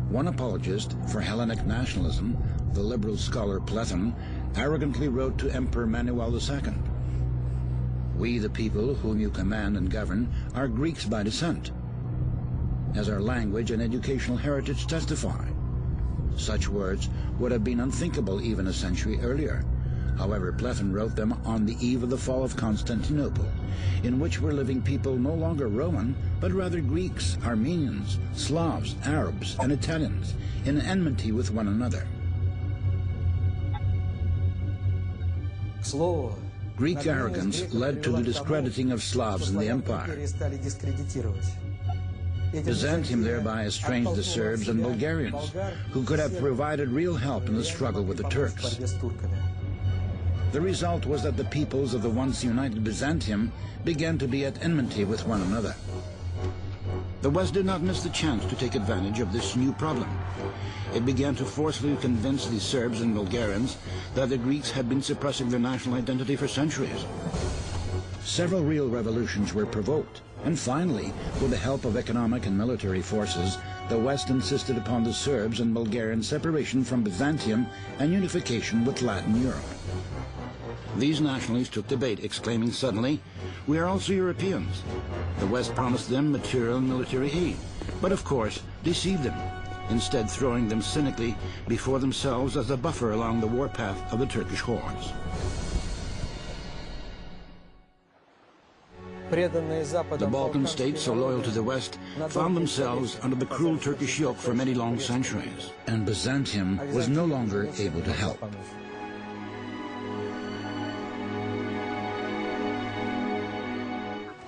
One apologist for Hellenic nationalism, the liberal scholar Platon, arrogantly wrote to Emperor Manuel II, "We, the people whom you command and govern, are Greeks by descent, as our language and educational heritage testify." Such words would have been unthinkable even a century earlier. However, Platon wrote them on the eve of the fall of Constantinople, in which were living people no longer Roman, but rather Greeks, Armenians, Slavs, Arabs, and Italians, in enmity with one another. Greek arrogance led to the discrediting of Slavs in the empire. Byzantium thereby estranged the Serbs and Bulgarians, who could have provided real help in the struggle with the Turks. The result was that the peoples of the once united Byzantium began to be at enmity with one another. The West did not miss the chance to take advantage of this new problem. It began to forcefully convince the Serbs and Bulgarians that the Greeks had been suppressing their national identity for centuries. Several real revolutions were provoked, and finally, with the help of economic and military forces, the West insisted upon the Serbs and Bulgarian separation from Byzantium and unification with Latin Europe. These nationalists took to bait, exclaiming suddenly, "We are also Europeans." The West promised them material and military aid, but of course deceived them, instead throwing them cynically before themselves as a buffer along the warpath of the Turkish hordes. The Balkan states, so loyal to the West, found themselves under the cruel Turkish yoke for many long centuries, and Byzantium was no longer able to help.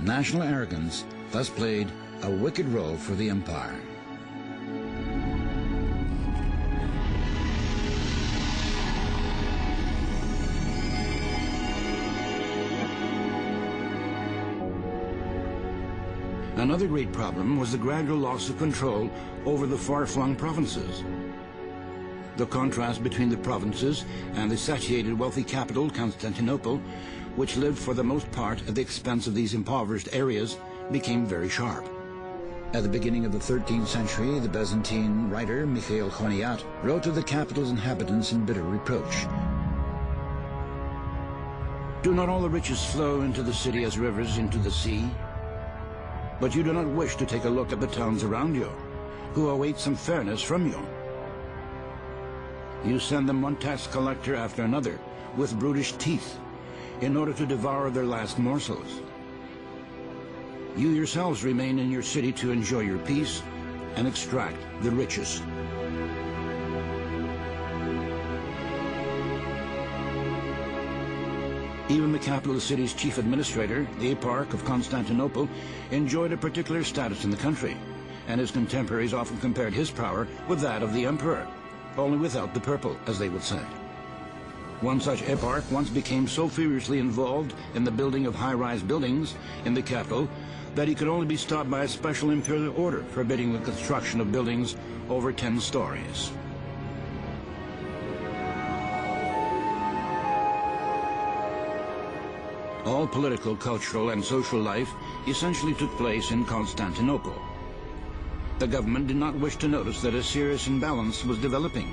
National arrogance thus played a wicked role for the empire. Another great problem was the gradual loss of control over the far-flung provinces. The contrast between the provinces and the satiated wealthy capital, Constantinople, which lived for the most part at the expense of these impoverished areas, became very sharp. At the beginning of the 13th century, the Byzantine writer Mikhail Khoniat wrote to the capital's inhabitants in bitter reproach. "Do not all the riches flow into the city as rivers into the sea? But you do not wish to take a look at the towns around you, who await some fairness from you. You send them one tax collector after another, with brutish teeth, in order to devour their last morsels. You yourselves remain in your city to enjoy your peace and extract the riches." Even the capital city's chief administrator, the Eparch of Constantinople, enjoyed a particular status in the country, and his contemporaries often compared his power with that of the emperor, only without the purple, as they would say. One such eparch once became so furiously involved in the building of high-rise buildings in the capital that he could only be stopped by a special imperial order forbidding the construction of buildings over 10 stories. All political, cultural, and social life essentially took place in Constantinople. The government did not wish to notice that a serious imbalance was developing,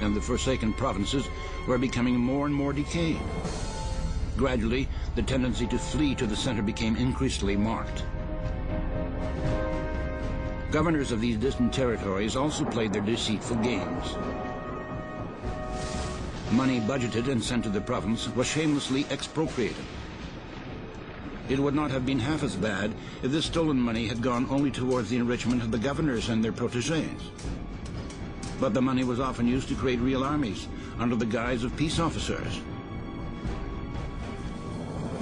and the forsaken provinces were becoming more and more decayed. Gradually, the tendency to flee to the center became increasingly marked. Governors of these distant territories also played their deceitful games. Money budgeted and sent to the province was shamelessly expropriated. It would not have been half as bad if this stolen money had gone only towards the enrichment of the governors and their protégés. But the money was often used to create real armies under the guise of peace officers.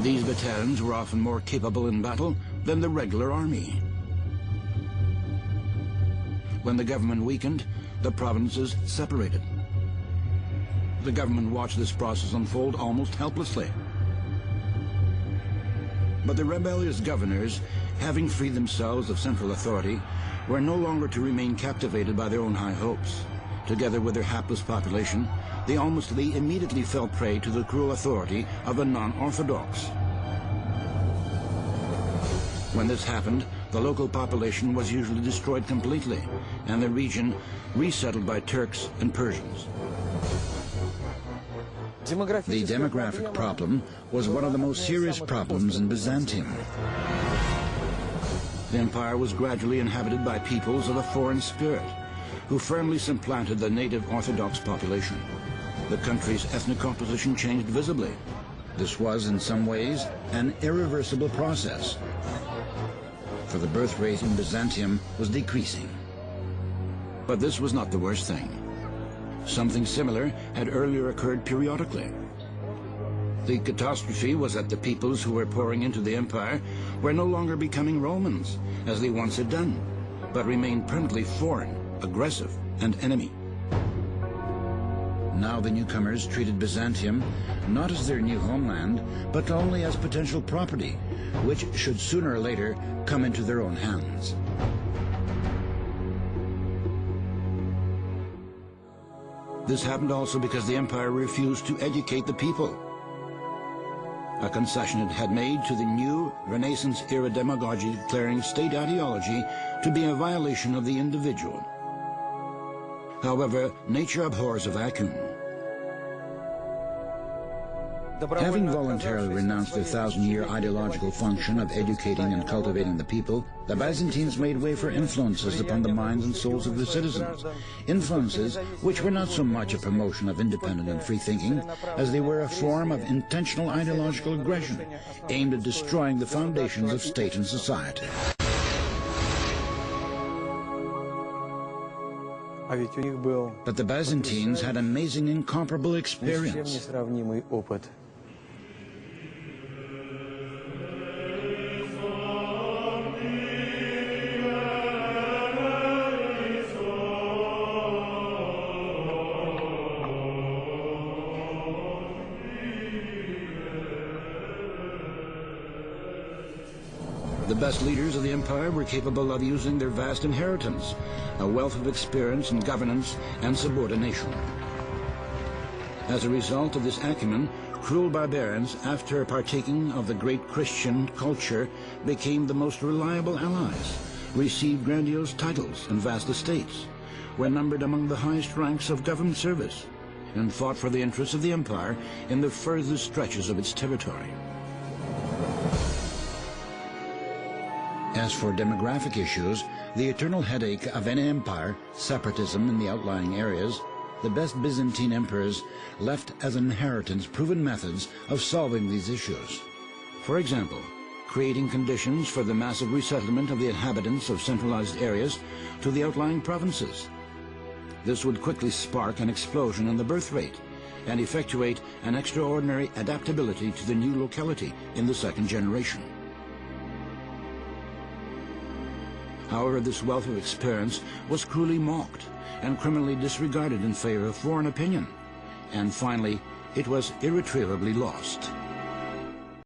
These battalions were often more capable in battle than the regular army. When the government weakened, the provinces separated. The government watched this process unfold almost helplessly. But the rebellious governors, having freed themselves of central authority, were no longer to remain captivated by their own high hopes. Together with their hapless population, they immediately fell prey to the cruel authority of the non-orthodox. When this happened, the local population was usually destroyed completely, and the region resettled by Turks and Persians. The demographic problem was one of the most serious problems in Byzantium. The empire was gradually inhabited by peoples of a foreign spirit, who firmly supplanted the native Orthodox population. The country's ethnic composition changed visibly. This was, in some ways, an irreversible process, for the birth rate in Byzantium was decreasing. But this was not the worst thing. Something similar had earlier occurred periodically. The catastrophe was that the peoples who were pouring into the empire were no longer becoming Romans, as they once had done, but remained permanently foreign, aggressive, and enemy. Now the newcomers treated Byzantium not as their new homeland, but only as potential property, which should sooner or later come into their own hands. This happened also because the empire refused to educate the people, a concession it had made to the new Renaissance-era demagogy declaring state ideology to be a violation of the individual. However, nature abhors a vacuum. Having voluntarily renounced their 1,000-year ideological function of educating and cultivating the people, the Byzantines made way for influences upon the minds and souls of the citizens. Influences which were not so much a promotion of independent and free thinking as they were a form of intentional ideological aggression aimed at destroying the foundations of state and society. But the Byzantines had amazing, incomparable experience. The best leaders of the empire were capable of using their vast inheritance, a wealth of experience in governance and subordination. As a result of this acumen, cruel barbarians, after partaking of the great Christian culture, became the most reliable allies, received grandiose titles and vast estates, were numbered among the highest ranks of government service, and fought for the interests of the empire in the furthest stretches of its territory. As for demographic issues, the eternal headache of any empire, separatism in the outlying areas, the best Byzantine emperors left as an inheritance proven methods of solving these issues. For example, creating conditions for the massive resettlement of the inhabitants of centralized areas to the outlying provinces. This would quickly spark an explosion in the birth rate and effectuate an extraordinary adaptability to the new locality in the second generation. However, this wealth of experience was cruelly mocked and criminally disregarded in favor of foreign opinion, and finally, it was irretrievably lost.